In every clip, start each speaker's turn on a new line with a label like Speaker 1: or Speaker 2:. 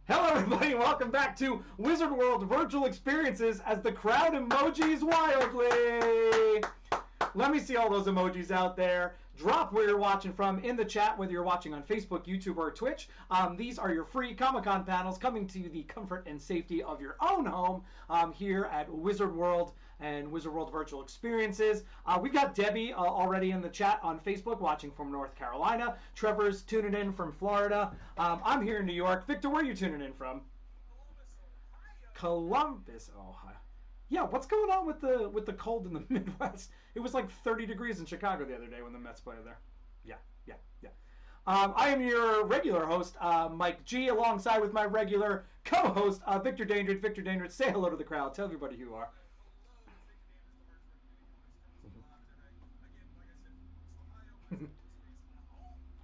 Speaker 1: Hello, everybody, and welcome back to Wizard World Virtual Experiences as the crowd emojis wildly. Let me see all those emojis out there. Drop where you're watching from in the chat, whether you're watching on Facebook, YouTube, or Twitch. These are your free Comic-Con panels coming to the comfort and safety of your own home here at Wizard World and Wizard World Virtual Experiences. We've got Debbie already in the chat on Facebook watching from North Carolina. Trevor's tuning in from Florida. I'm here in New York. Victor, where are you tuning in from? Columbus, Ohio. Yeah, what's going on with the cold in the Midwest? It was like 30 degrees in Chicago the other day when the Mets played there. Yeah. I am your regular host, Mike G, alongside with my regular co-host, Victor Dandridge. Victor Dandridge, say hello to the crowd. Tell everybody who you are.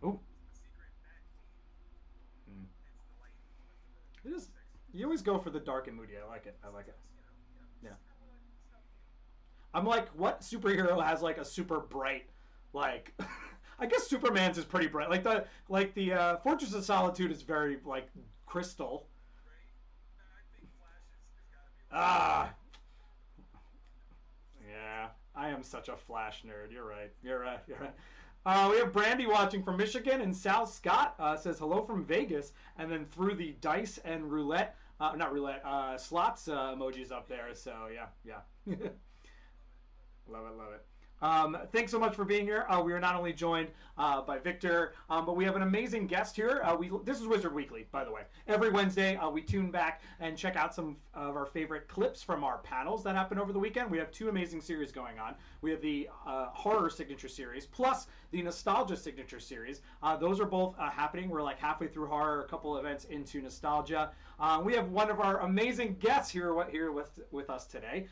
Speaker 1: Oh, you always go for the dark and moody. I like it. Yeah. I'm like, what superhero has like a super bright, like, I guess Superman's is pretty bright. Like the Fortress of Solitude is very like crystal. Ah, yeah. I am such a Flash nerd. You're right. We have Brandy watching from Michigan, and Sal Scott says hello from Vegas, and then threw the dice and roulette, not roulette, slots emojis up there. So yeah. Love it. Thanks so much for being here. We are not only joined by Victor, but we have an amazing guest here. This is Wizard Weekly, by the way. Every Wednesday, we tune back and check out some of our favorite clips from our panels that happened over the weekend. We have two amazing series going on. We have the Horror Signature Series, plus the Nostalgia Signature Series. Those are both happening. We're like halfway through horror, a couple events into nostalgia. We have one of our amazing guests here with us today.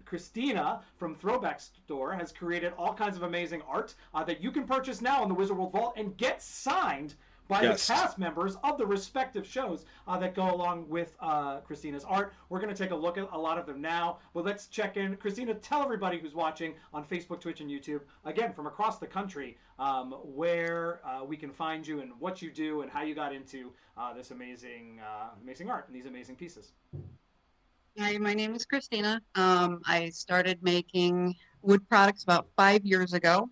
Speaker 1: Christina from Throwbacks store has created all kinds of amazing art that you can purchase now in the Wizard World Vault and get signed by the cast members of the respective shows that go along with Christina's art. We're going to take a look at a lot of them now, but let's check in. Christina, tell everybody who's watching on Facebook, Twitch, and YouTube, again, from across the country, where we can find you and what you do and how you got into this amazing art and these amazing pieces.
Speaker 2: Hi, my name is Christina. I started making wood products about 5 years ago,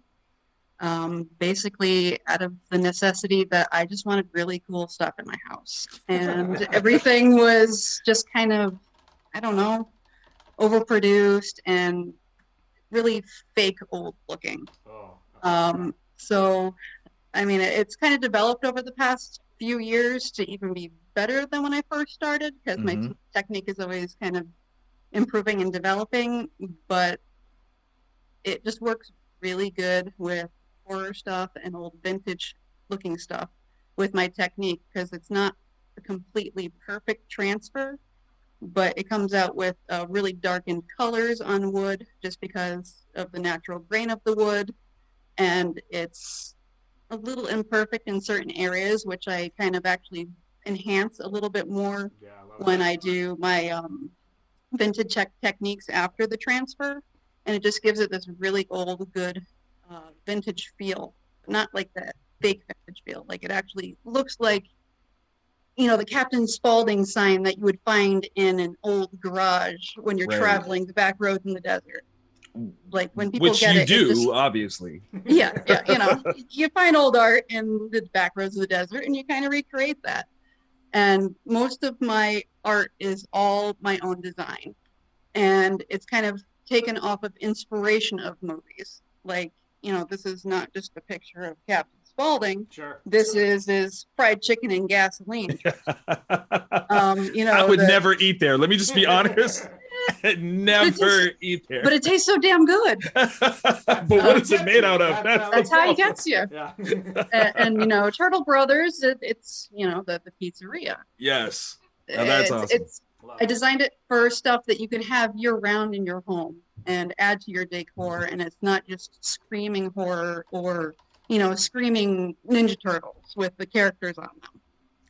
Speaker 2: basically out of the necessity that I just wanted really cool stuff in my house. And everything was just kind of, I don't know, overproduced and really fake old looking. So, I mean, it's kind of developed over the past few years to even be better than when I first started, because my technique is always kind of improving and developing, but it just works really good with horror stuff and old vintage looking stuff with my technique, because it's not a completely perfect transfer, but it comes out with really darkened colors on wood just because of the natural grain of the wood, and it's a little imperfect in certain areas, which I kind of actually enhance a little bit more when I do my vintage techniques after the transfer, and it just gives it this really old, good vintage feel, not like that fake vintage feel. Like it actually looks like, you know, the Captain Spaulding sign that you would find in an old garage when you're traveling the back roads in the desert. Like when people
Speaker 3: which
Speaker 2: get
Speaker 3: you
Speaker 2: it,
Speaker 3: do,
Speaker 2: just,
Speaker 3: obviously.
Speaker 2: yeah, you know, you find old art in the back roads of the desert and you kind of recreate that. And most of my art is all my own design, and it's kind of taken off of inspiration of movies. Like, you know, this is not just a picture of Captain Spaulding.
Speaker 1: Sure.
Speaker 2: This is fried chicken and gasoline. You know,
Speaker 3: I would never eat there. Let me just be honest. Never eat there.
Speaker 2: But it tastes so damn good.
Speaker 3: But what is it made out of?
Speaker 2: That's how he gets you.
Speaker 1: Yeah.
Speaker 2: And you know, Turtle Brothers, it's, you know, the pizzeria.
Speaker 3: Yes. Now that's awesome.
Speaker 2: I designed it for stuff that you can have year round in your home and add to your decor, and it's not just screaming horror or, you know, screaming Ninja Turtles with the characters on them.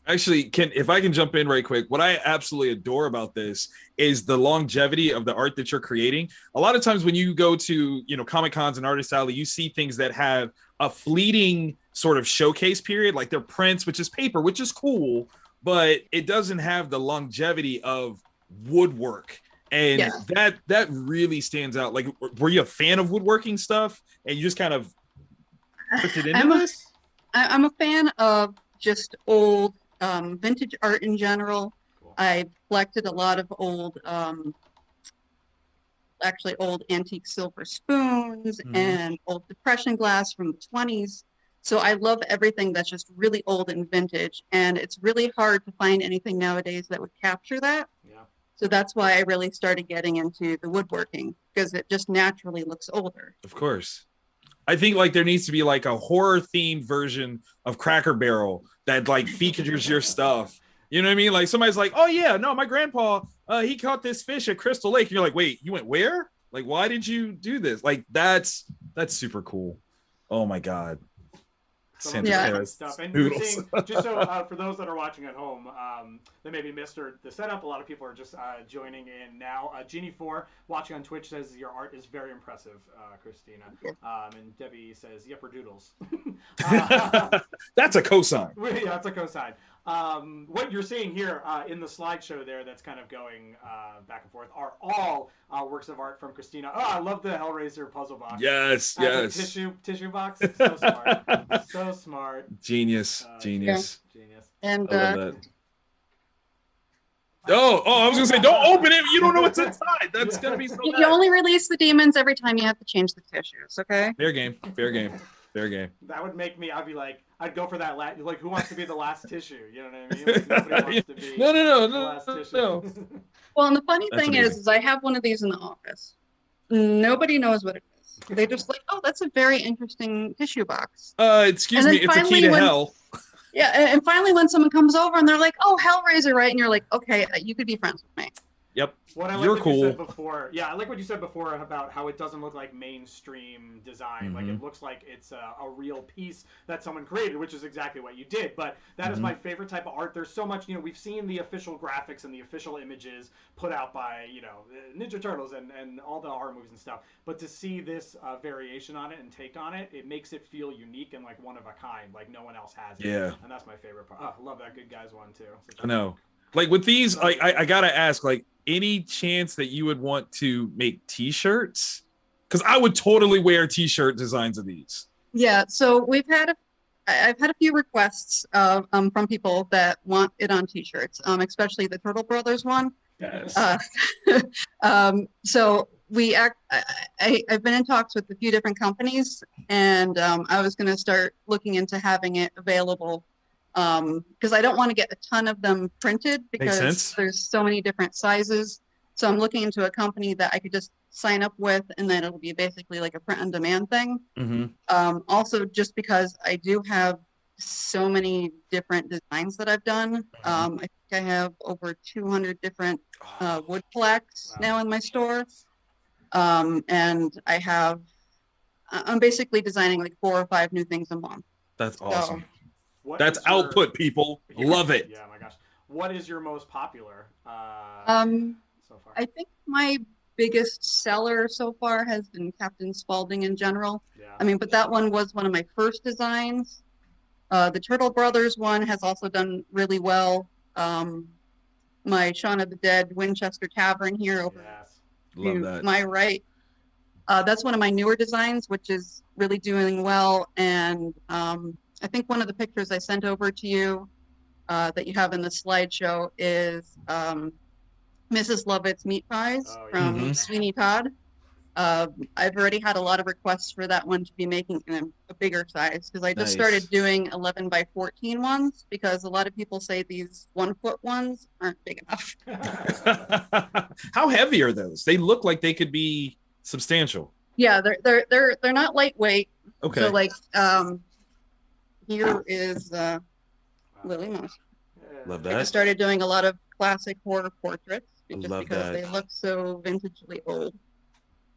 Speaker 3: Actually, if I can jump in right quick, what I absolutely adore about this is the longevity of the art that you're creating. A lot of times when you go to, you know, Comic Cons and Artist Alley, you see things that have a fleeting sort of showcase period, like they're prints, which is paper, which is cool. but it doesn't have the longevity of woodwork. And that really stands out. Like, were you a fan of woodworking stuff and you just kind of drifted into this?
Speaker 2: I'm a fan of just old vintage art in general. Cool. I've collected a lot of old, actually old antique silver spoons and old depression glass from the 20s. So I love everything that's just really old and vintage. And it's really hard to find anything nowadays that would capture that. Yeah. So that's why I really started getting into the woodworking, because it just naturally looks older.
Speaker 3: Of course. I think like there needs to be like a horror themed version of Cracker Barrel that like features your stuff. You know what I mean? Like somebody's like, oh yeah, no, my grandpa, he caught this fish at Crystal Lake. And you're like, wait, you went where? Like, why did you do this? Like, that's super cool. Oh my God.
Speaker 1: Santa stuff. And you're seeing, just so for those that are watching at home that maybe missed the setup, a lot of people are just joining in now. Genie4 watching on Twitch says your art is very impressive, Christina. And Debbie says, yep, we're doodles.
Speaker 3: That's a cosign.
Speaker 1: Yeah, that's a cosign. What you're seeing here in the slideshow there that's kind of going back and forth are all works of art from Christina. Oh, I love the Hellraiser puzzle box.
Speaker 3: Yes, yes.
Speaker 1: Tissue box. So smart. So smart.
Speaker 3: Genius. Genius.
Speaker 2: And
Speaker 3: I love that. Oh, I was gonna say, don't open it. You don't know what's inside. That's gonna be so bad.
Speaker 2: You only release the demons every time you have to change the tissues, okay?
Speaker 3: Fair game. Fair game. Fair game.
Speaker 1: That would make me, I'd be like, I'd go for that like who wants to be the last tissue? You know what I mean? Like, nobody wants to be the last tissue.
Speaker 2: No. Well, and the funny thing is I have one of these in the office. Nobody knows what it is. They just like, oh, that's a very interesting tissue box.
Speaker 3: Excuse me, it's a key to hell.
Speaker 2: Yeah, and finally when someone comes over and they're like, oh, Hellraiser, right? And you're like, okay, you could be friends with me.
Speaker 3: Yep.
Speaker 1: What I like
Speaker 3: You're
Speaker 1: what
Speaker 3: cool.
Speaker 1: you said before. Yeah, I like what you said before about how it doesn't look like mainstream design. Like it looks like it's a real piece that someone created, which is exactly what you did. But that is my favorite type of art. There's so much, we've seen the official graphics and the official images put out by, Ninja Turtles and all the horror movies and stuff. But to see this variation on it and take on it, it makes it feel unique and like one of a kind, like no one else has it.
Speaker 3: Yeah.
Speaker 1: And that's my favorite part. Oh, I love that Good Guys one too.
Speaker 3: I know. Like with these, I gotta ask, like, any chance that you would want to make T-shirts? Because I would totally wear T-shirt designs of these.
Speaker 2: Yeah, so I've had a few requests from people that want it on T-shirts, especially the Turtle Brothers one.
Speaker 3: Yes.
Speaker 2: So I've been in talks with a few different companies, and I was going to start looking into having it available. Because I don't want to get a ton of them printed because there's so many different sizes. So I'm looking into a company that I could just sign up with, and then it'll be basically like a print on demand thing. Also, just because I do have so many different designs that I've done. I think I have over 200 different wood plaques now in my store. And I'm basically designing like 4 or 5 new things a month.
Speaker 3: That's awesome. So, that's output, people. Love it.
Speaker 1: Yeah, my gosh. What is your most popular so far?
Speaker 2: I think my biggest seller so far has been Captain Spaulding in general. Yeah. I mean, but that one was one of my first designs. The Turtle Brothers one has also done really well. My Shaun of the Dead Winchester Tavern here over to my right. That's one of my newer designs, which is really doing well. And I think one of the pictures I sent over to you that you have in the slideshow is Mrs. Lovett's meat pies from Sweeney Todd. I've already had a lot of requests for that one to be making in a bigger size because I just started doing 11 by 14 ones because a lot of people say these 1 foot ones aren't big enough.
Speaker 3: How heavy are those? They look like they could be substantial.
Speaker 2: Yeah, they're not lightweight.
Speaker 3: Okay.
Speaker 2: So like here is Lily Mouse.
Speaker 3: Love that.
Speaker 2: I just started doing a lot of classic horror portraits just because they look so vintagely old.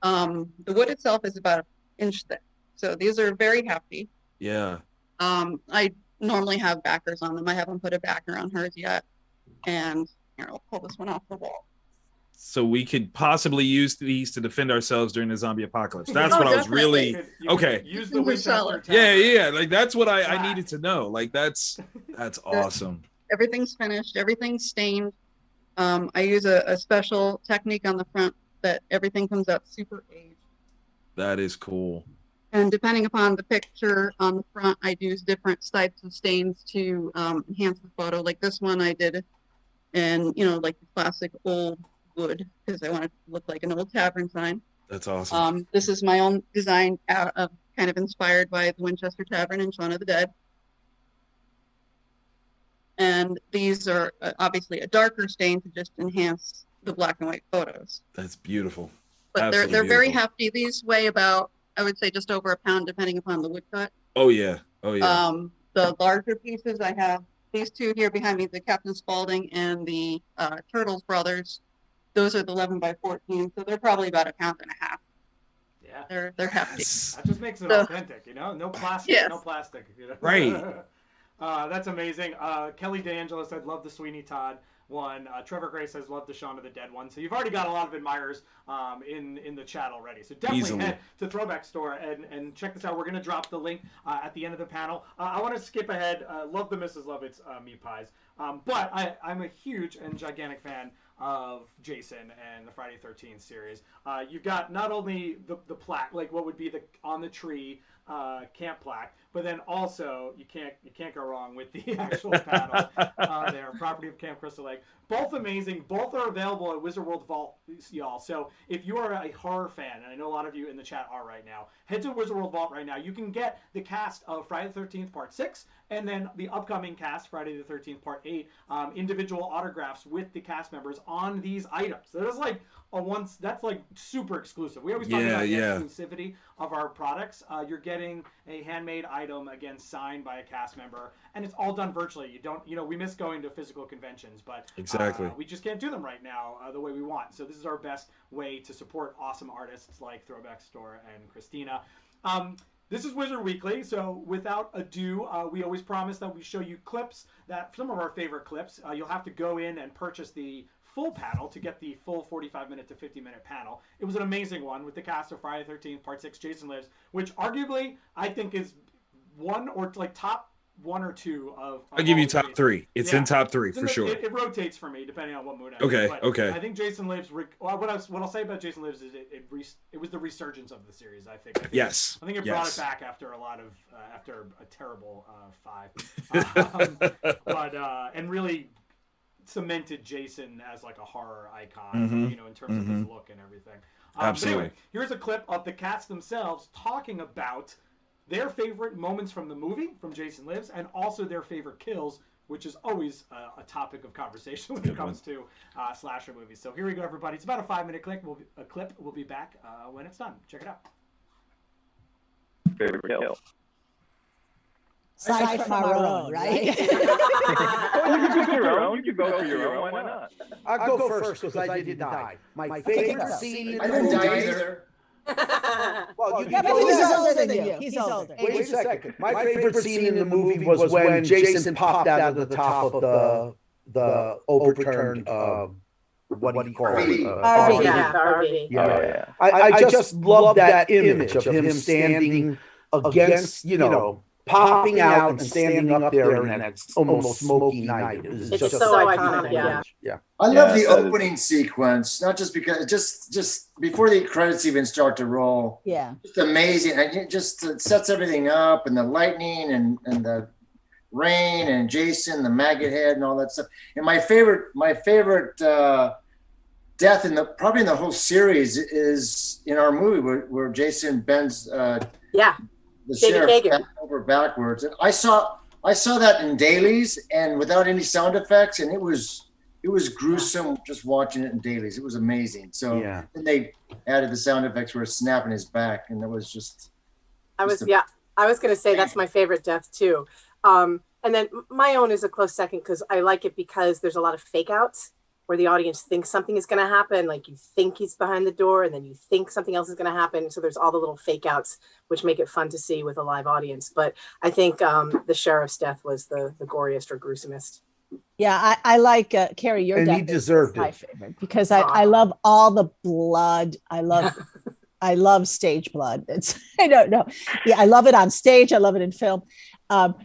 Speaker 2: The wood itself is about 1 inch thick, so these are very hefty.
Speaker 3: Yeah.
Speaker 2: I normally have backers on them. I haven't put a backer on hers yet, and here I'll pull this one off the wall.
Speaker 3: So we could possibly use these to defend ourselves during the zombie apocalypse. That's what I was really okay.
Speaker 1: Use the Winchester.
Speaker 3: Yeah. Like that's what I needed to know. Like that's awesome.
Speaker 2: everything's finished, everything's stained. I use a special technique on the front that everything comes out super aged.
Speaker 3: That is cool.
Speaker 2: And depending upon the picture on the front, I'd use different types of stains to enhance the photo. Like this one I did in, like the classic old wood, because I wanted to look like an old tavern sign.
Speaker 3: That's awesome.
Speaker 2: This is my own design of kind of inspired by the Winchester Tavern in Shaun of the Dead. And these are obviously a darker stain to just enhance the black and white photos.
Speaker 3: That's beautiful.
Speaker 2: But they're very hefty. These weigh about, I would say, just over a pound, depending upon the woodcut.
Speaker 3: Oh yeah.
Speaker 2: The larger pieces, I have these two here behind me, the Captain Spaulding and the Turtles Brothers. Those are the 11 by 14, so they're probably about a pound and a half. Yeah, they're hefty.
Speaker 1: That just makes it authentic, no plastic,
Speaker 2: yes.
Speaker 1: No plastic.
Speaker 3: Right.
Speaker 1: That's amazing. Kelly DeAngelis said, love the Sweeney Todd one. Trevor Gray says, love the Shaun of the Dead one. So you've already got a lot of admirers in the chat already. So definitely head to Throwback Store and check this out. We're going to drop the link at the end of the panel. I want to skip ahead. Love the Mrs. Lovett's meat pies. But I'm a huge and gigantic fan of Jason and the Friday 13th series. You've got not only the plaque, like what would be the on the tree camp plaque, but then also you can't go wrong with the actual panel there, property of Camp Crystal Lake. Both amazing. Both are available at Wizard World Vault, y'all. So if you are a horror fan, and I know a lot of you in the chat are right now, head to Wizard World Vault right now. You can get the cast of Friday the 13th Part 6 and then the upcoming cast, Friday the 13th Part 8, individual autographs with the cast members on these items. So that's like that's like super exclusive. We always talk about the exclusivity of our products. You're getting a handmade item, again, signed by a cast member, and it's all done virtually. You don't, we miss going to physical conventions, but
Speaker 3: exactly,
Speaker 1: we just can't do them right now the way we want. So this is our best way to support awesome artists like Throwback Store and Christina. This is Wizard Weekly, so without ado, we always promise that we show you clips, some of our favorite clips. You'll have to go in and purchase the full panel to get the full 45-minute to 50-minute panel. It was an amazing one with the cast of Friday the 13th Part 6, Jason Lives, which arguably I think is top one or two of
Speaker 3: I'll give you top three. It's in top three for sure.
Speaker 1: It rotates for me depending on what mood I'm
Speaker 3: in. Okay.
Speaker 1: I think Jason Lives. What I'll say about Jason Lives is it was the resurgence of the series. I think
Speaker 3: yes.
Speaker 1: I think it brought it back after after a terrible 5, and really cemented Jason as like a horror icon, in terms of his look and everything.
Speaker 3: Absolutely.
Speaker 1: Anyway, here's a clip of the cast themselves talking about their favorite moments from the movie, from Jason Lives, and also their favorite kills, which is always a topic of conversation when it comes to slasher movies. So here we go, everybody. It's about a 5-minute clip. We'll be back when it's done. Check it out.
Speaker 4: Favorite kill.
Speaker 5: Aside from our own, right?
Speaker 4: You can pick your own. You can go for your own. Why not?
Speaker 6: I'll go first because I didn't die. My favorite scene.
Speaker 7: I didn't die either.
Speaker 6: Well,
Speaker 5: but he's older than you. He's older.
Speaker 6: Wait a second. My favorite scene in the movie was when Jason popped out of the top of the overturned. What do you call it?
Speaker 5: RV.
Speaker 6: Yeah. I just love that image of him standing against, popping out and standing up there in that almost smoky night.
Speaker 5: It's just so iconic.
Speaker 6: Yeah.
Speaker 7: I love the opening sequence, not just because just before the credits even start to roll.
Speaker 5: Yeah.
Speaker 7: Just amazing. And it just sets everything up, and the lightning and the rain and Jason, the maggot head and all that stuff. And my favorite death probably in the whole series is in our movie where Jason bends the sheriff over backwards. And I saw that in dailies and without any sound effects, and it was gruesome just watching it in dailies. It was amazing. So then they added the sound effects where it's snapping his back, and that was just.
Speaker 8: I was going to say that's my favorite death too, and then my own is a close second because I like it because there's a lot of fake outs where the audience thinks something is going to happen, like you think he's behind the door and then you think something else is going to happen. So there's all the little fake outs, which make it fun to see with a live audience. But I think the sheriff's death was the goriest or gruesomest.
Speaker 5: Yeah, I like Carrie, your death.
Speaker 6: And he deserved
Speaker 5: my favorite because I love all the blood. I love stage blood. I don't know. Yeah, I love it on stage. I love it in film.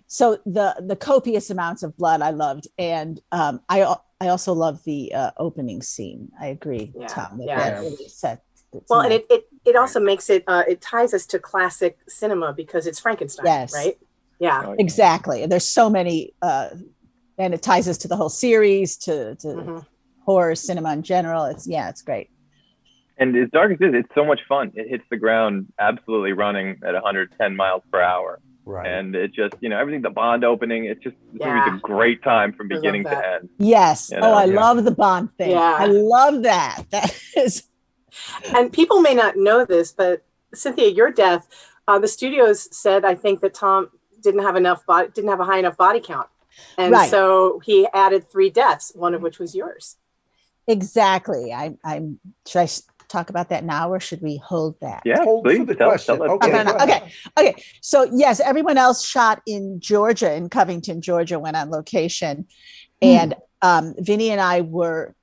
Speaker 5: So the copious amounts of blood I loved, and I also love the opening scene. I agree, Tom. That really set.
Speaker 8: Well, and it also makes it it ties us to classic cinema because it's Frankenstein, right? Yeah,
Speaker 5: exactly. And there's so many, and it ties us to the whole series, to horror cinema in general. It's great.
Speaker 4: And as dark as it is, it's so much fun. It hits the ground absolutely running at 110 miles per hour.
Speaker 6: Right.
Speaker 4: And it just, everything, the Bond opening, it's just, this movie's a great time from beginning to end.
Speaker 5: Yes. I love the Bond thing.
Speaker 8: Yeah.
Speaker 5: I love that. That is.
Speaker 8: And people may not know this, but Cynthia, your death, the studios said, I think that Tom didn't have a high enough body count. And so he added 3 deaths, one of which was yours.
Speaker 5: Exactly. Should I talk about that now, or should we hold that?
Speaker 4: Yeah, please.
Speaker 5: Okay. So yes, everyone else shot in Georgia, in Covington, Georgia, went on location, and Vinny and I were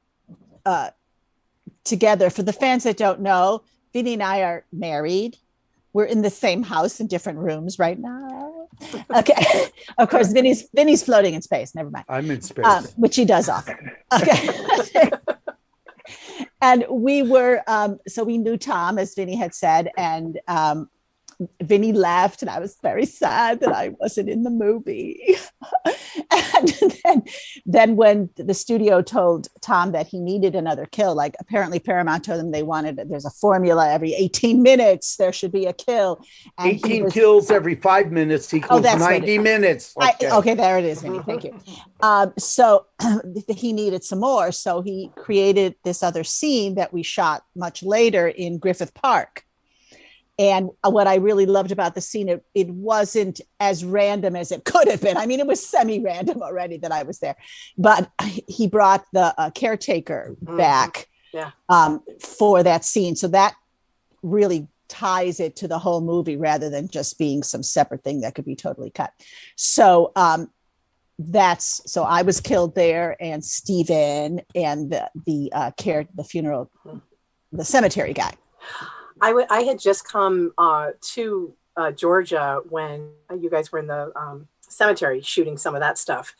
Speaker 5: together. For the fans that don't know, Vinny and I are married. We're in the same house in different rooms right now. Okay. Of course, Vinny's floating in space. Never mind.
Speaker 6: I'm in space,
Speaker 5: which he does often. Okay. And we were, so we knew Tom, as Vinny had said, and Vinny left, and I was very sad that I wasn't in the movie. And then when the studio told Tom that he needed another kill, like apparently Paramount told them there's a formula every 18 minutes, there should be a kill. And
Speaker 6: 18 kills every 5 minutes equals 90 minutes.
Speaker 5: Okay, there it is, Vinny. Thank you. So he needed some more. So he created this other scene that we shot much later in Griffith Park. And what I really loved about the scene, it wasn't as random as it could have been. I mean, it was semi-random already that I was there, but he brought the caretaker back for that scene. So that really ties it to the whole movie rather than just being some separate thing that could be totally cut. So so I was killed there, and Stephen and the funeral, the cemetery guy.
Speaker 8: I had just come to Georgia when you guys were in the cemetery shooting some of that stuff.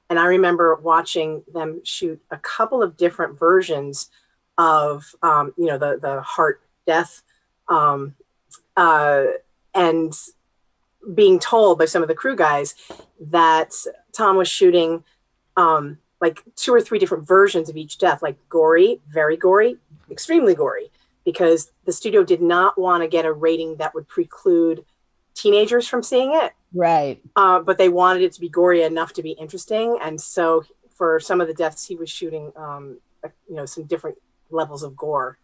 Speaker 8: And I remember watching them shoot a couple of different versions of, the heart death, and being told by some of the crew guys that Tom was shooting like 2 or 3 different versions of each death, like gory, very gory, extremely gory, because the studio did not want to get a rating that would preclude teenagers from seeing it.
Speaker 5: Right.
Speaker 8: But they wanted it to be gory enough to be interesting. And so for some of the deaths, he was shooting, some different levels of gore.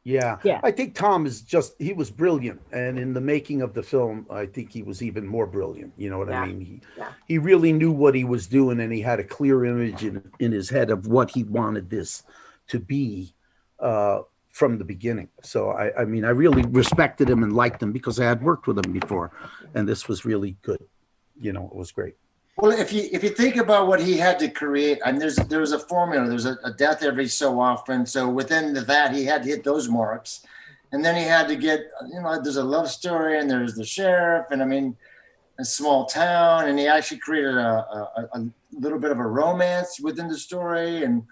Speaker 6: Yeah. I think Tom he was brilliant. And in the making of the film, I think he was even more brilliant. You know what I mean? He really knew what he was doing, and he had a clear image in his head of what he wanted this to be from the beginning. So, I mean, I really respected him and liked him because I had worked with him before, and this was really good. It was great.
Speaker 7: Well, if you think about what he had to create, and there's a formula. There's a death every so often. So within that, he had to hit those marks, and then he had to get there's a love story, and there's the sheriff, and I mean, a small town, and he actually created a little bit of a romance within the story, and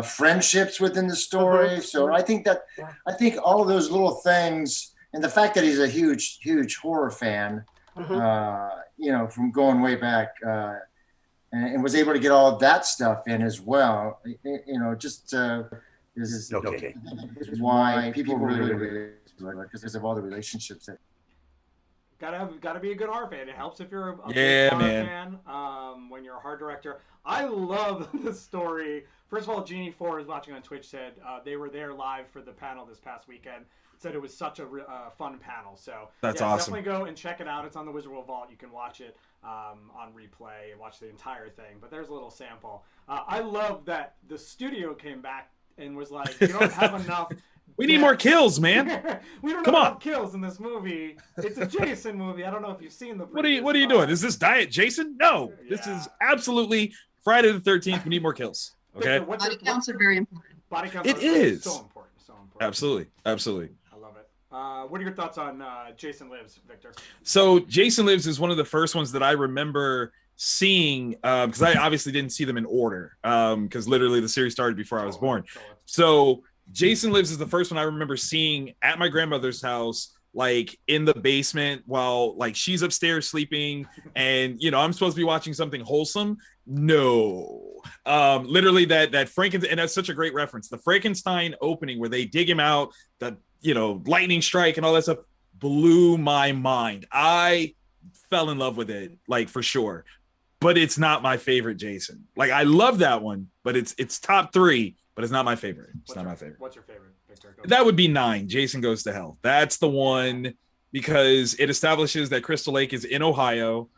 Speaker 7: friendships within the story. Mm-hmm. So I think all of those little things, and the fact that he's a huge horror fan. Mm-hmm. From going way back, and was able to get all of that stuff in as well. This is why people really because of all the relationships that.
Speaker 1: Gotta be a good horror fan. It helps if you're a big horror fan. When you're a horror director, I love the story. First of all, Jeannie 4 is watching on Twitch. Said they were there live for the panel this past weekend. Said it was such a fun panel. So
Speaker 3: that's awesome.
Speaker 1: Definitely go and check it out. It's on the Wizard World Vault. You can watch it on replay and watch the entire thing. But there's a little sample. I love that the studio came back and was like, "You don't have enough."
Speaker 3: We need more kills, man.
Speaker 1: We don't have enough kills in this movie. It's a Jason movie. I don't know if you've seen the.
Speaker 3: What are you doing? Is this Diet Jason? No, this is absolutely Friday the 13th. We need more kills. Okay.
Speaker 2: Body counts are very important.
Speaker 1: Body counts.
Speaker 3: It is
Speaker 1: so important. So important.
Speaker 3: Absolutely.
Speaker 1: I love it. What are your thoughts on Jason Lives, Victor?
Speaker 3: So Jason Lives is one of the first ones that I remember seeing, because I obviously didn't see them in order, because literally the series started before I was born. So Jason Lives is the first one I remember seeing at my grandmother's house, like in the basement while like she's upstairs sleeping, and I'm supposed to be watching something wholesome. No, literally that Frankenstein, and that's such a great reference. The Frankenstein opening where they dig him out, the lightning strike and all that stuff blew my mind. I fell in love with it, like, for sure. But it's not my favorite Jason. Like, I love that one, but it's top 3, but it's not my favorite. It's not my favorite.
Speaker 1: What's your favorite, Victor?
Speaker 3: That would be 9, Jason Goes to Hell. That's the one, because it establishes that Crystal Lake is in Ohio,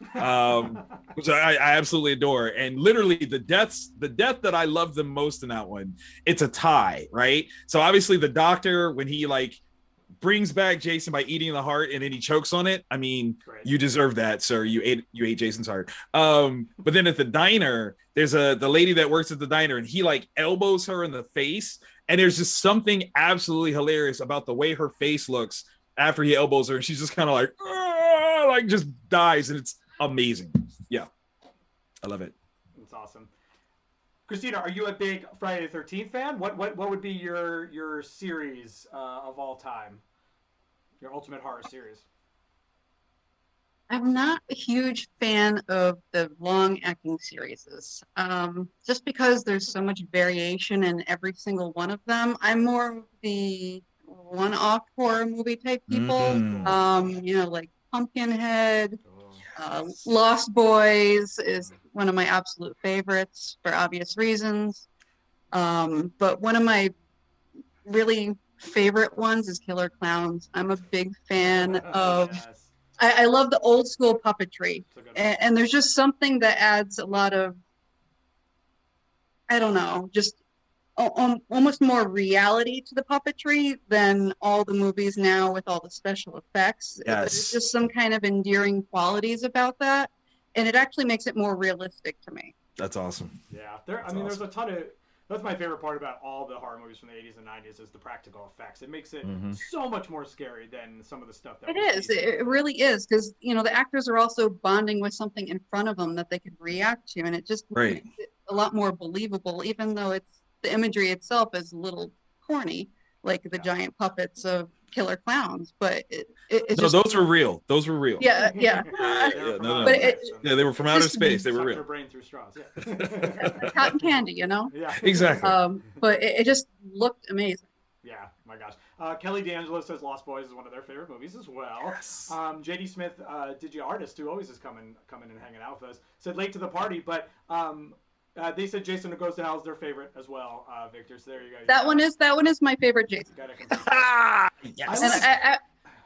Speaker 3: which I absolutely adore. And literally the death that I love the most in that one, it's a tie, right? So obviously the doctor, when he like brings back Jason by eating the heart and then he chokes on it, I mean, great. You deserve that, sir. You ate Jason's heart. But then at the diner, there's the lady that works at the diner, and he like elbows her in the face, and there's just something absolutely hilarious about the way her face looks after he elbows her, and she's just kind of like just dies, and it's amazing. Yeah, I love it.
Speaker 1: It's awesome. Christina, are you a big Friday the 13th fan? What would be your series of all time? Your ultimate horror series?
Speaker 2: I'm not a huge fan of the long-acting series, just because there's so much variation in every single one of them. I'm more of the one-off horror movie type people, like Pumpkinhead, Lost Boys is one of my absolute favorites for obvious reasons. But one of my really favorite ones is Killer Clowns. I'm a big fan of, yes. I love the old school puppetry, and there's just something that adds a lot of, I don't know, just almost more reality to the puppetry than all the movies now with all the special effects.
Speaker 3: Yes.
Speaker 2: There's just some kind of endearing qualities about that, and it actually makes it more realistic to me.
Speaker 3: That's awesome.
Speaker 1: Yeah, there's a ton of. That's my favorite part about all the horror movies from the 80s and 90s is the practical effects. It makes it so much more scary than some of the stuff that
Speaker 2: It really is, because the actors are also bonding with something in front of them that they could react to, and it just makes it a lot more believable, even though the imagery itself is a little corny, like the giant puppets of Killer Clowns, but
Speaker 3: those were real. Those were real.
Speaker 2: Yeah.
Speaker 3: No. But they were from outer space. They were real.
Speaker 1: Your brain through straws.
Speaker 2: Yeah. Cotton candy,
Speaker 1: Yeah,
Speaker 3: exactly.
Speaker 2: But it just looked amazing.
Speaker 1: Yeah, my gosh. Kelly D'Angelo says Lost Boys is one of their favorite movies as well.
Speaker 3: Yes.
Speaker 1: JD Smith, Digi Artist, who always is coming and hanging out with us, said late to the party, but they said Jason Goes to Hell is their favorite as well, Victor. So there you go.
Speaker 2: That one is my favorite Jason.
Speaker 3: Yes.
Speaker 2: And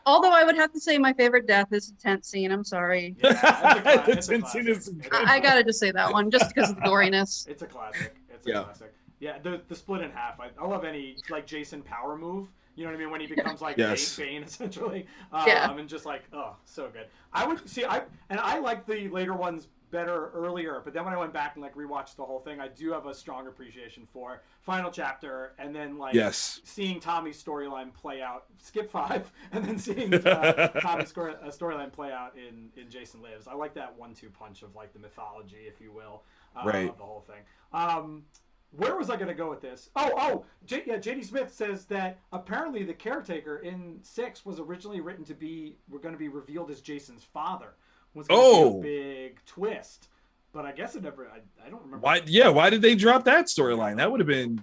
Speaker 2: although I would have to say my favorite death is the tent scene. I'm sorry.
Speaker 1: Yeah,
Speaker 2: I gotta just say that one just because of the goriness.
Speaker 1: It's a classic. It's a classic. Yeah, the split in half. I love any like Jason power move. You know what I mean? When he becomes like Bane essentially. And just like, oh, so good. I would see. I like the later ones better earlier, but then when I went back and like rewatched the whole thing, I do have a strong appreciation for final chapter, and then like seeing Tommy's storyline play out. Skip 5, and then seeing Tommy's storyline play out in Jason Lives. I like that 1-2 punch of like the mythology, if you will, of the whole thing. Where was I going to go with this? JD Smith says that apparently the caretaker in 6 was originally written to be going to be revealed as Jason's father. Was going to be a big twist, but I guess it never. I don't remember.
Speaker 3: Why? Yeah, why did they drop that storyline? That would have been.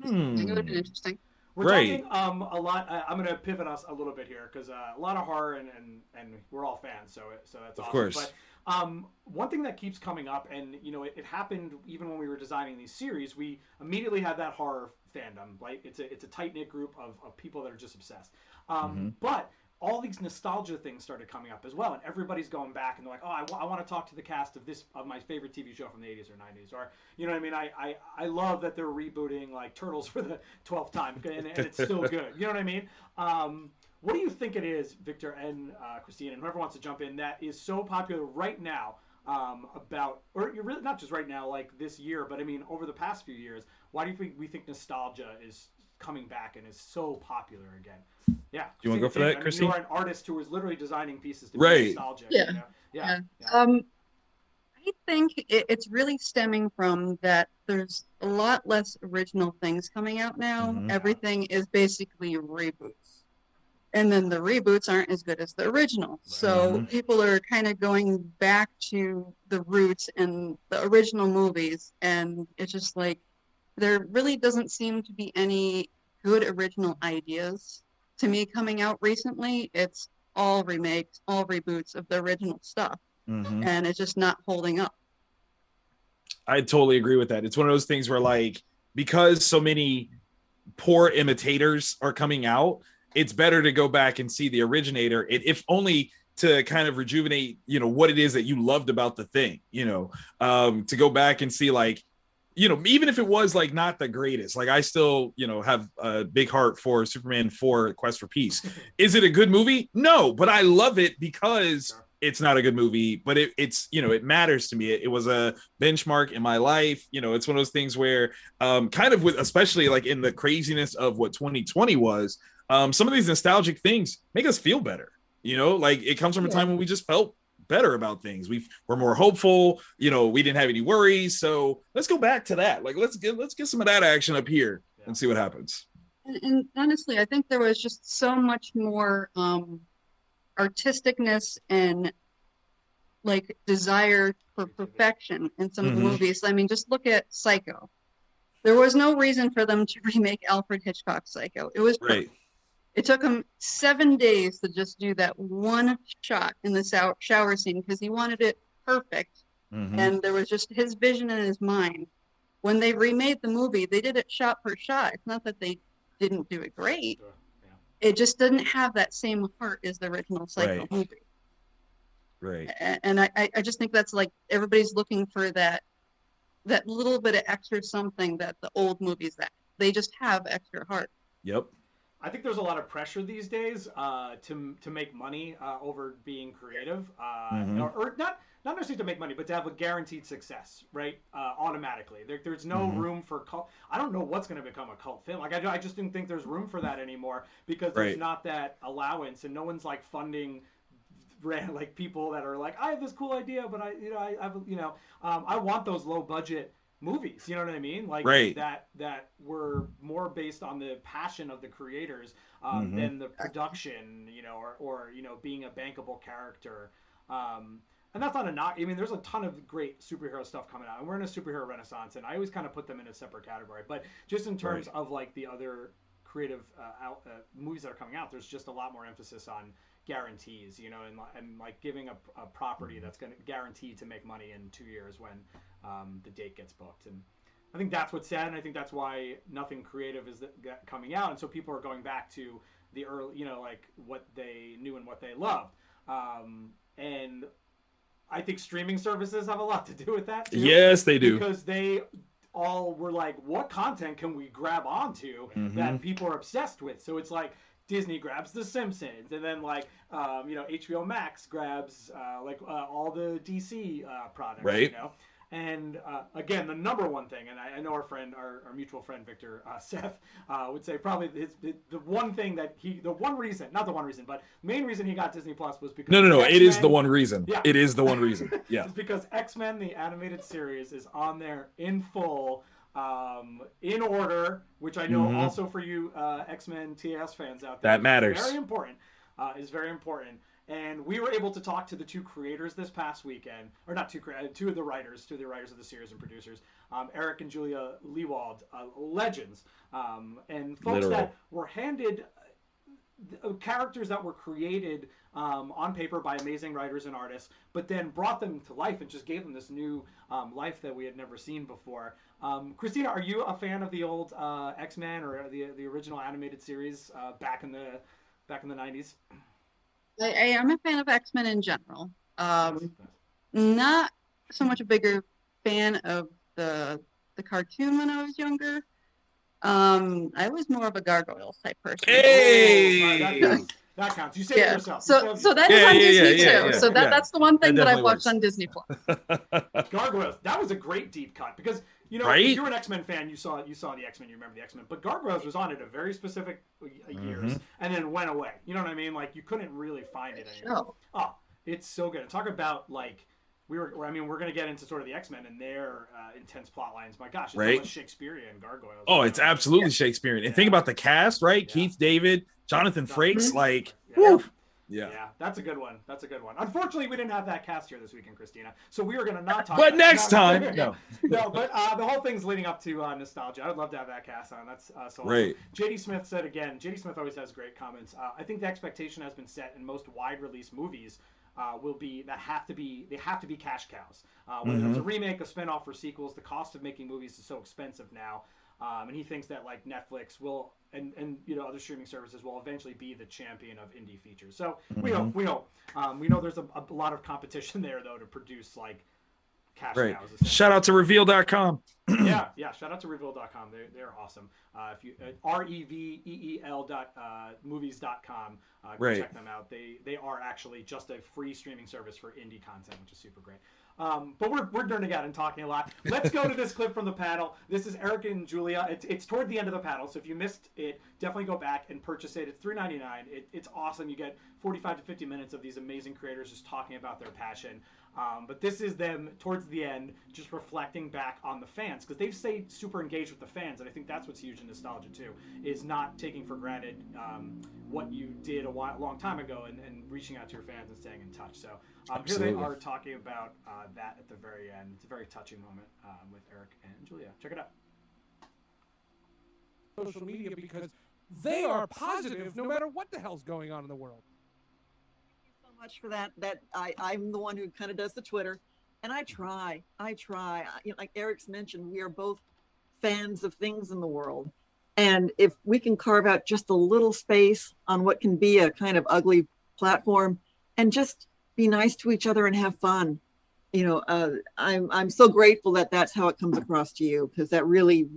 Speaker 2: It would have been interesting.
Speaker 1: We're talking a lot. I'm going to pivot us a little bit here because a lot of horror and we're all fans, so that's awesome.
Speaker 3: Of course.
Speaker 1: But one thing that keeps coming up, and it happened even when we were designing these series, we immediately had that horror fandom. Like it's a tight knit group of people that are just obsessed. But all these nostalgia things started coming up as well, and everybody's going back and they're like, oh, I want to talk to the cast of my favorite TV show from the 80s or 90s, or you know what I mean. I love that they're rebooting like Turtles for the 12th time, and it's still good. You know what I mean? What do you think it is, Victor and Christina, and whoever wants to jump in, that is so popular right now or you're really not just right now, like this year, but I mean over the past few years? Why do you think we think nostalgia is coming back and is so popular again. Yeah.
Speaker 3: Do you want to go for that, Christy?
Speaker 1: You are an artist who is literally designing pieces to be
Speaker 3: Right.
Speaker 1: nostalgic.
Speaker 2: Yeah.
Speaker 1: You know? Yeah.
Speaker 2: I think it's really stemming from that there's a lot less original things coming out now.
Speaker 3: Mhm.
Speaker 2: Everything is basically reboots. And then the reboots aren't as good as the original. So people are kind of going back to the roots and the original movies. And it's just like, there really doesn't seem to be any good original ideas to me coming out recently. It's all remakes, all reboots of the original stuff. And it's just not holding up.
Speaker 3: I totally agree with that. It's one of those things where, like, because so many poor imitators are coming out, it's better to go back and see the originator, if only to kind of rejuvenate, you know, what it is that you loved about the thing, you know, to go back and see, like, you know, even if it was like not the greatest, like I still, you know, have a big heart for Superman 4 Quest for Peace. Is it a good movie? No, but I love it because it's not a good movie, but it's, you know, it matters to me. It was a benchmark in my life. You know, it's one of those things where kind of with, especially like in the craziness of what 2020 was, some of these nostalgic things make us feel better. You know, like it comes from a time when we just felt better about things. We're more hopeful. You know, we didn't have any worries. So let's go back to that. Like, let's get some of that action up here and see what happens.
Speaker 2: And honestly, I think there was just so much more artisticness and like desire for perfection in some of the movies. I mean, just look at Psycho. There was no reason for them to remake Alfred Hitchcock's Psycho. It was
Speaker 3: right.
Speaker 2: It took him 7 days to just do that one shot in the shower scene because he wanted it perfect. And there was just his vision in his mind. When they remade the movie, they did it shot for shot. It's not that they didn't do it great. It just didn't have that same heart as the original Psycho movie.
Speaker 3: Right.
Speaker 2: And I just think that's like everybody's looking for that little bit of extra something that the old movies that they just have extra heart.
Speaker 3: Yep.
Speaker 1: I think there's a lot of pressure these days to make money over being creative, or not necessarily to make money, but to have a guaranteed success, right? Automatically, there's no room for cult. I don't know what's going to become a cult film. Like I just didn't think there's room for that anymore because there's not that allowance, and no one's like funding like people that are like, I have this cool idea, but I want those low budget movies, you know what I mean? Like that were more based on the passion of the creators than the production, you know, or you know, being a bankable character. And that's not a knock. I mean, there's a ton of great superhero stuff coming out, and we're in a superhero renaissance, and I always kind of put them in a separate category. But just in terms of like the other creative movies that are coming out, there's just a lot more emphasis on guarantees, you know, and like giving a property that's going to guarantee to make money in 2 years when the date gets booked. And I think that's what's sad, and I think that's why nothing creative is coming out, and so people are going back to the early, you know, like what they knew and what they loved. And I think streaming services have a lot to do with that too.
Speaker 3: Yes, they do.
Speaker 1: Because they all were like, what content can we grab onto that people are obsessed with? So it's like Disney grabs The Simpsons, and then like you know, HBO Max grabs all the DC products,
Speaker 3: right?
Speaker 1: You know? And again, the number one thing, and I know our mutual friend Victor Seth would say probably the one thing that main reason he got Disney Plus was because
Speaker 3: no,
Speaker 1: X-Men,
Speaker 3: it is the one reason.
Speaker 1: Yeah.
Speaker 3: It is the one reason. Yeah,
Speaker 1: it's because X-Men the animated series is on there in full, in order, which I know also for you X-Men TAS fans out there,
Speaker 3: that matters.
Speaker 1: Very important. Is very important. And we were able to talk to the two creators this past weekend, or not two of the writers of the series and producers, Eric and Julia Lewald, legends, and folks that were handed characters that were created on paper by amazing writers and artists, but then brought them to life and just gave them this new life that we had never seen before. Christina, are you a fan of the old X-Men or the original animated series back in the 90s?
Speaker 2: I am a fan of X-Men in general. Not so much a bigger fan of the cartoon when I was younger. I was more of a Gargoyles type person.
Speaker 3: Hey!
Speaker 1: That counts. You say it yourself.
Speaker 2: So that is on Disney too. So that's the one thing that I've watched
Speaker 3: works.
Speaker 2: on Disney Plus.
Speaker 1: Gargoyles. That was a great deep cut because You know,
Speaker 3: right?
Speaker 1: if you're an X-Men fan, you saw the X-Men, you remember the X-Men. But Gargoyles was on it a very specific years, and then went away. You know what I mean? Like you couldn't really find it anymore. Oh, it's so good. Talk about like we're going to get into sort of the X-Men and their intense plot lines. My gosh, it's almost Shakespearean Gargoyles.
Speaker 3: Oh, it's absolutely Shakespearean. And think about the cast, right? Yeah. Keith David, Jonathan Frakes, like.
Speaker 1: Yeah.
Speaker 3: Yeah,
Speaker 1: that's a good one. Unfortunately, we didn't have that cast here this weekend, Christina. So we were going to not talk.
Speaker 3: But next time, no.
Speaker 1: But the whole thing's leading up to nostalgia. I would love to have that cast on. That's so
Speaker 3: right.
Speaker 1: Awesome. JD Smith said again. JD Smith always has great comments. I think the expectation has been set in most wide release movies. Will be that have to be cash cows. Whether it's a remake, a spinoff, or sequels, the cost of making movies is so expensive now. And he thinks that like Netflix will and other streaming services will eventually be the champion of indie features. So we know there's a lot of competition there though to produce like cash cows.
Speaker 3: Shout out to Reveal.com.
Speaker 1: yeah. Shout out to Reveal.com. They're awesome. If you REVEEL.movies.com, check them out. They are actually just a free streaming service for indie content, which is super great. But we're nerding out and talking a lot. Let's go to this clip from the panel. This is Eric and Julia. It's toward the end of the panel, so if you missed it, definitely go back and purchase it. It's $3.99. It's awesome. You get 45 to 50 minutes of these amazing creators just talking about their passion. But this is them towards the end just reflecting back on the fans because they've stayed super engaged with the fans, and I think that's what's huge in nostalgia too, is not taking for granted what you did a long time ago and reaching out to your fans and staying in touch. So here they are talking about that at the very end. It's a very touching moment with Eric and Julia. Check it out.
Speaker 9: Social media because they are positive no matter what the hell's going on in the world.
Speaker 10: Much for that I'm the one who kind of does the Twitter, and I try like Eric's mentioned, we are both fans of things in the world, and if we can carve out just a little space on what can be a kind of ugly platform and just be nice to each other and have fun, I'm so grateful that that's how it comes across to you, because that really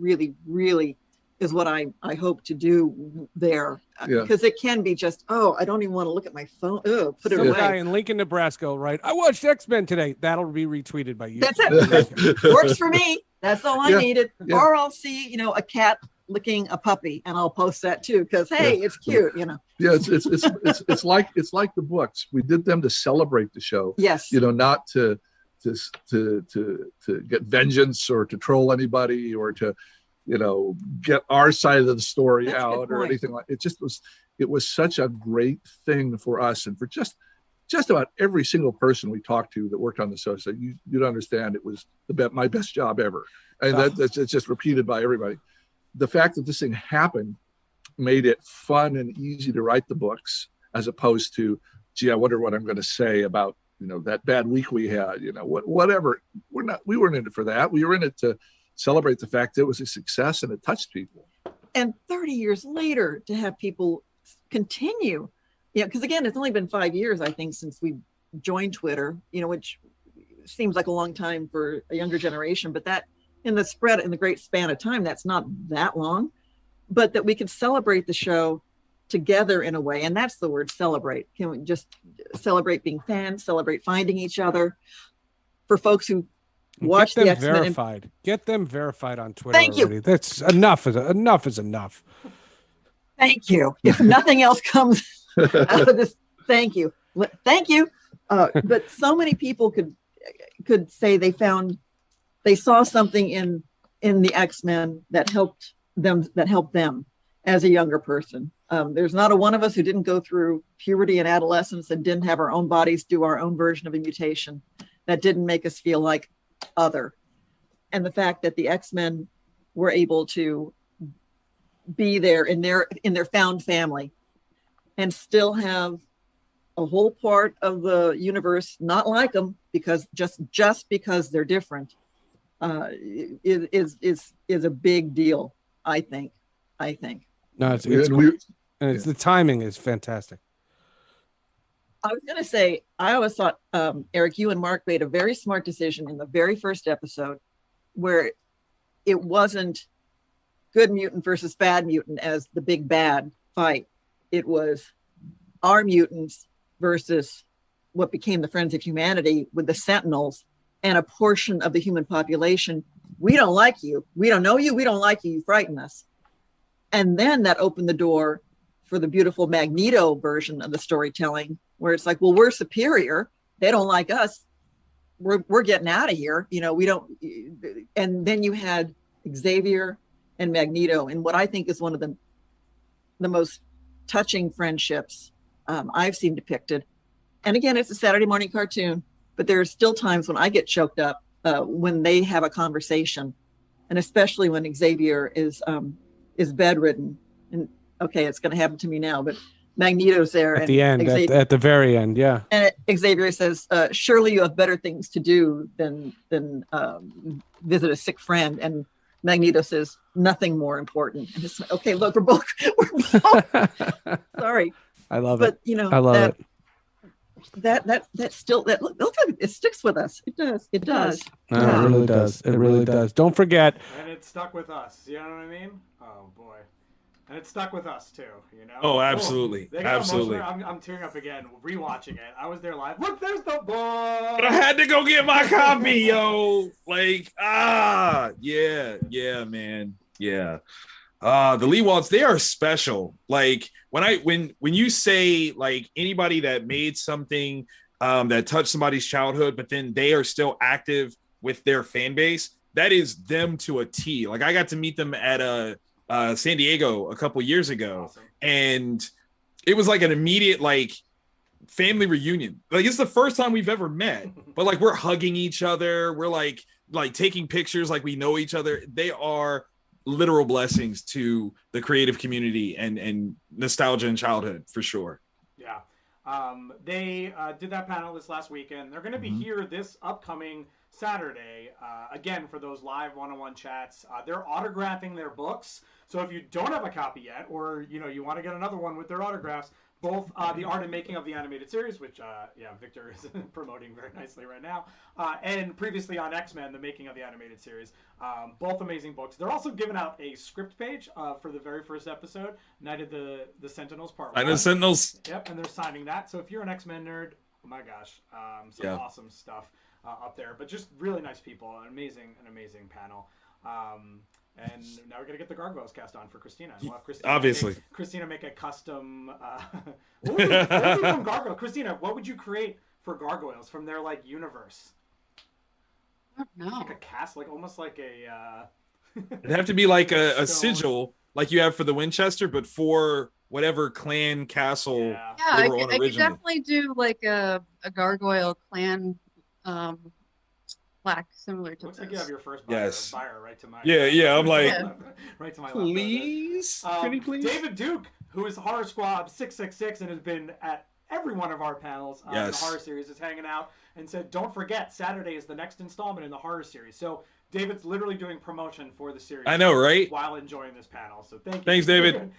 Speaker 10: is what I hope to do there. Because it can be just, I don't even want to look at my phone. Put it away.
Speaker 9: Guy in Lincoln, Nebraska, right? I watched X-Men today. That'll be retweeted by you.
Speaker 10: That's it. Works for me. That's all I needed. Yeah. Or I'll see, a cat licking a puppy, and I'll post that too, because hey, it's cute,
Speaker 11: Yeah, it's like the books. We did them to celebrate the show.
Speaker 10: Yes.
Speaker 11: Not to get vengeance or to troll anybody or to get our side of the story out or anything like it. It was such a great thing for us and for just about every single person we talked to that worked on the show. So you'd understand it was my best job ever. And that's just repeated by everybody. The fact that this thing happened made it fun and easy to write the books, as opposed to, gee, I wonder what I'm going to say about, that bad week we had, whatever. We weren't in it for that. We were in it to celebrate the fact that it was a success and it touched people.
Speaker 10: And 30 years later to have people continue, because again, it's only been 5 years, I think, since we joined Twitter, which seems like a long time for a younger generation, but that in the great span of time, that's not that long, but that we can celebrate the show together in a way. And that's the word, celebrate. Can we just celebrate being fans, celebrate finding each other? For folks who watch the X-Men
Speaker 9: verified. Get them verified on Twitter.
Speaker 10: Thank
Speaker 9: already.
Speaker 10: You.
Speaker 9: That's enough. Enough is enough.
Speaker 10: Thank you. If nothing else comes out of this, thank you. Thank you. But so many people could say they saw something in the X-Men that helped them as a younger person. There's not a one of us who didn't go through puberty and adolescence and didn't have our own bodies do our own version of a mutation that didn't make us feel like other. And the fact that the X-Men were able to be there in their found family and still have a whole part of the universe not like them because just because they're different is a big deal. I think.
Speaker 9: No, it's the timing is fantastic.
Speaker 10: I was going to say, I always thought, Eric, you and Mark made a very smart decision in the very first episode where it wasn't good mutant versus bad mutant as the big bad fight. It was our mutants versus what became the Friends of Humanity with the Sentinels and a portion of the human population we don't like you. We don't know you. We don't like you. You frighten us. And then that opened the door for the beautiful Magneto version of the storytelling, where it's like, well, we're superior. They don't like us. We're getting out of here. You know, we don't. And then you had Xavier and Magneto, and what I think is one of the most touching friendships I've seen depicted. And again, it's a Saturday morning cartoon, but there are still times when I get choked up when they have a conversation, and especially when Xavier is bedridden. And okay, it's going to happen to me now, but Magneto's there
Speaker 9: at the end,
Speaker 10: Xavier,
Speaker 9: at the very end, yeah.
Speaker 10: And Xavier says, "Surely you have better things to do than visit a sick friend." And Magneto says, "Nothing more important." And it's like, okay, look, we're both sorry.
Speaker 9: I love
Speaker 10: but,
Speaker 9: it.
Speaker 10: You know,
Speaker 9: I love it.
Speaker 10: That still look, it sticks with us. It does. It does.
Speaker 9: No, it really does. It really does. Don't forget.
Speaker 1: And it stuck with us. You know what I mean? Oh boy. And it stuck with us too, you know?
Speaker 3: Oh, absolutely. Absolutely.
Speaker 1: I'm tearing up again, rewatching it. I was there live. Look, there's the book.
Speaker 3: But I had to go get my copy, yo. Like, yeah, man. Yeah. The Lee Walds, they are special. Like when you say like anybody that made something that touched somebody's childhood, but then they are still active with their fan base, that is them to a T. Like I got to meet them at San Diego a couple years ago. Awesome. And it was like an immediate like family reunion. Like it's the first time we've ever met, but like we're hugging each other. We're like taking pictures like we know each other. They are literal blessings to the creative community and nostalgia and childhood for sure.
Speaker 1: Yeah. They did that panel this last weekend. They're going to be here this upcoming Saturday, again, for those live one-on-one chats. They're autographing their books. So if you don't have a copy yet, or, you know, you want to get another one with their autographs, both the art and making of the animated series, which, Victor is promoting very nicely right now, and previously on X-Men, the making of the animated series, both amazing books. They're also giving out a script page for the very first episode, Night of the Sentinels Part 1.
Speaker 3: Night of the Sentinels.
Speaker 1: Yep, and they're signing that. So if you're an X-Men nerd, oh my gosh, some awesome stuff up there. But just really nice people, an amazing panel. And now we're gonna get the Gargoyles cast on for Christina. We'll have Christina
Speaker 3: obviously
Speaker 1: Christina make a custom. What would you from Gargoyle? Christina, what would you create for Gargoyles from their like universe?
Speaker 2: I don't know.
Speaker 1: Like a cast, like almost like a.
Speaker 3: It'd have to be like a sigil, like you have for the Winchester, but for whatever clan castle.
Speaker 2: Yeah, I could definitely do like a gargoyle clan. Plaque similar to
Speaker 1: looks
Speaker 2: this.
Speaker 1: like you have your first buyer right to my
Speaker 3: I'm like
Speaker 1: right to my
Speaker 3: please pretty please.
Speaker 1: David Duke, who is Horror Squad 666 and has been at every one of our panels in the horror series, is hanging out and said, don't forget, Saturday is the next installment in the horror series. So David's literally doing promotion for the series.
Speaker 3: I know, right?
Speaker 1: While enjoying this panel. So thank you.
Speaker 3: Thanks, David.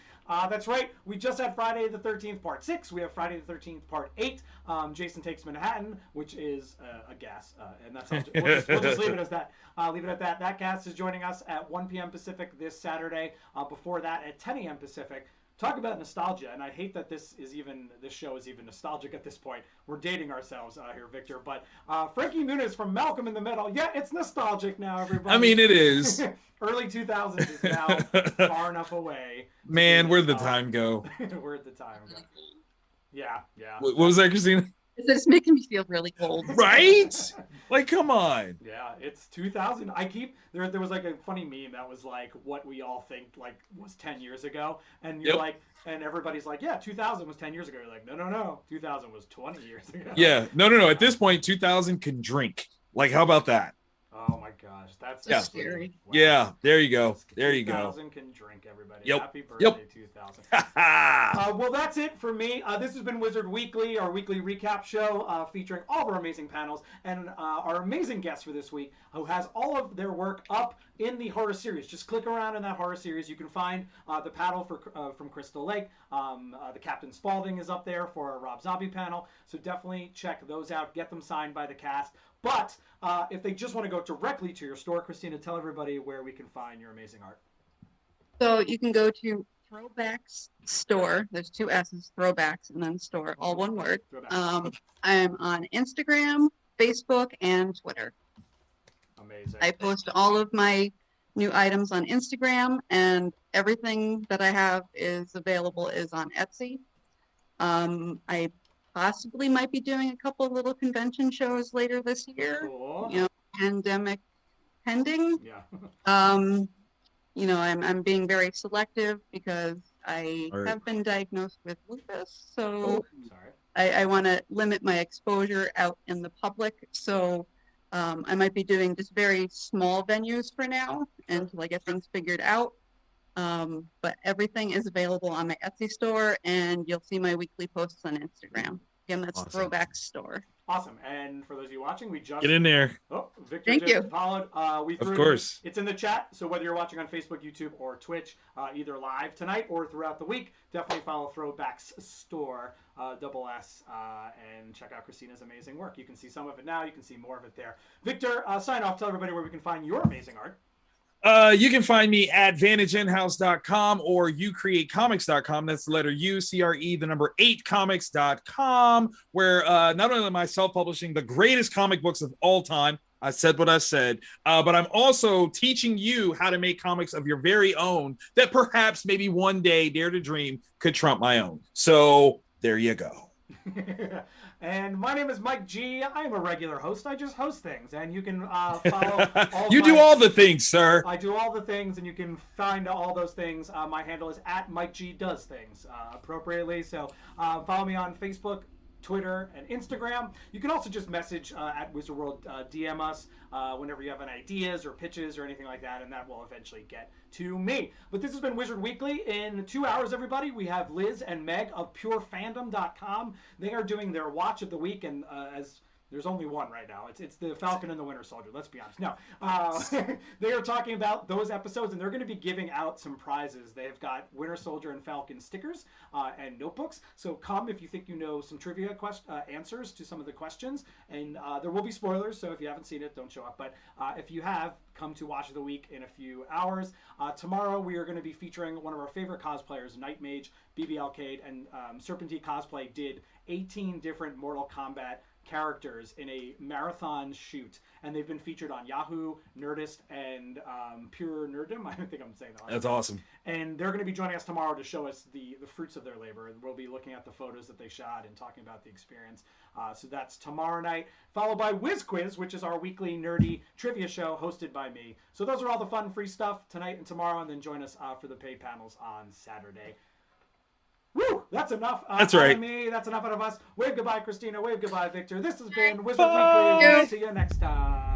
Speaker 1: That's right. We just had Friday the 13th Part 6. We have Friday the 13th Part 8. Jason Takes Manhattan, which is a gas. And that's how we'll just leave it as that. Leave it at that. That cast is joining us at 1 p.m. Pacific this Saturday. Before that, at 10 a.m. Pacific. Talk about nostalgia, and I hate that this show is even nostalgic at this point. We're dating ourselves here, Victor. But Frankie Muniz from Malcolm in the Middle, it's nostalgic now, everybody.
Speaker 3: I mean, it is.
Speaker 1: Early 2000s is now far enough away.
Speaker 3: Man, where'd the time go?
Speaker 1: Where'd the time go? Yeah.
Speaker 3: What was that, Christina?
Speaker 2: It's making me feel really old.
Speaker 3: Right? Like, come on.
Speaker 1: Yeah, it's 2000. There was like a funny meme that was like what we all think like was 10 years ago. And you're like, and everybody's like, yeah, 2000 was 10 years ago. You're like, no. 2000 was 20 years ago.
Speaker 3: Yeah. No. At this point, 2000 can drink. Like, how about that?
Speaker 1: Oh my gosh, that's
Speaker 2: scary.
Speaker 1: Wow.
Speaker 3: Yeah, there you go. There you go.
Speaker 1: 2000 can drink, everybody.
Speaker 3: Yep.
Speaker 1: Happy birthday, 2000. Well, that's it for me. This has been Wizard Weekly, our weekly recap show featuring all of our amazing panels and our amazing guest for this week, who has all of their work up in the horror series. Just click around in that horror series. You can find the panel from Crystal Lake. The Captain Spaulding is up there for a Rob Zombie panel. So definitely check those out. Get them signed by the cast. But if they just want to go directly to your store, Christina, tell everybody where we can find your amazing art.
Speaker 2: So you can go to Throwbacks Store. There's 2 S's, Throwbacks, and then store, all one word. I'm on Instagram, Facebook, and Twitter.
Speaker 1: Amazing.
Speaker 2: I post all of my new items on Instagram, and everything that I have is available is on Etsy. I possibly might be doing a couple of little convention shows later this year.
Speaker 1: Cool.
Speaker 2: You know, pandemic pending.
Speaker 1: Yeah.
Speaker 2: You know, I'm being very selective because I
Speaker 3: Right.
Speaker 2: have been diagnosed with lupus, so
Speaker 1: Oh, sorry.
Speaker 2: I want to limit my exposure out in the public. So I might be doing just very small venues for now until I get things figured out. But everything is available on my Etsy store, and you'll see my weekly posts on Instagram. Again, that's
Speaker 3: Awesome.
Speaker 2: Throwbacks store.
Speaker 1: Awesome. And for those of you watching, we just
Speaker 3: Get in there.
Speaker 1: Oh, Victor
Speaker 2: Thank
Speaker 1: just
Speaker 2: you.
Speaker 1: followed. We threw
Speaker 3: Of course.
Speaker 1: It's in the chat. So whether you're watching on Facebook, YouTube, or Twitch, either live tonight or throughout the week, definitely follow Throwbacks Store, double S, and check out Christina's amazing work. You can see some of it now. You can see more of it there. Victor, sign off. Tell everybody where we can find your amazing art.
Speaker 3: You can find me at vantageinhouse.com or youcreatecomics.com. That's the letter U, CRE, the number 8 comics.com, where not only am I self-publishing the greatest comic books of all time, I said what I said, but I'm also teaching you how to make comics of your very own that perhaps maybe one day, dare to dream, could trump my own. So there you go.
Speaker 1: And my name is Mike G. I'm a regular host. I just host things, and you can follow all
Speaker 3: You do all the things, sir.
Speaker 1: I do all the things, and you can find all those things. My handle is at MikeGDoesThings appropriately. So follow me on Facebook, Twitter, and Instagram. You can also just message at Wizard World, DM us whenever you have any ideas or pitches or anything like that, and that will eventually get to me. But this has been Wizard Weekly. In 2 hours, everybody, we have Liz and Meg of PureFandom.com. They are doing their watch of the week, and as there's only one right now. It's the Falcon and the Winter Soldier. Let's be honest. No, they are talking about those episodes, and they're going to be giving out some prizes. They've got Winter Soldier and Falcon stickers and notebooks. So come if you think you know some trivia answers to some of the questions. And there will be spoilers, so if you haven't seen it, don't show up. But if you have, come to Watch of the Week in a few hours. Tomorrow we are going to be featuring one of our favorite cosplayers, Night Mage, BB Alcade, and Serpentine Cosplay did 18 different Mortal Kombat characters in a marathon shoot, and they've been featured on Yahoo, Nerdist, and Pure Nerddom. I don't think I'm saying that.
Speaker 3: That's awesome.
Speaker 1: And they're going to be joining us tomorrow to show us the fruits of their labor. We'll be looking at the photos that they shot and talking about the experience. So that's tomorrow night, followed by Whiz Quiz, which is our weekly nerdy trivia show hosted by me. So those are all the fun, free stuff tonight and tomorrow, and then join us for the paid panels on Saturday. Woo! That's enough.
Speaker 3: That's right.
Speaker 1: Out of me. That's enough out of us. Wave goodbye, Christina. Wave goodbye, Victor. This has been Wizard Weekly. We'll see you next time.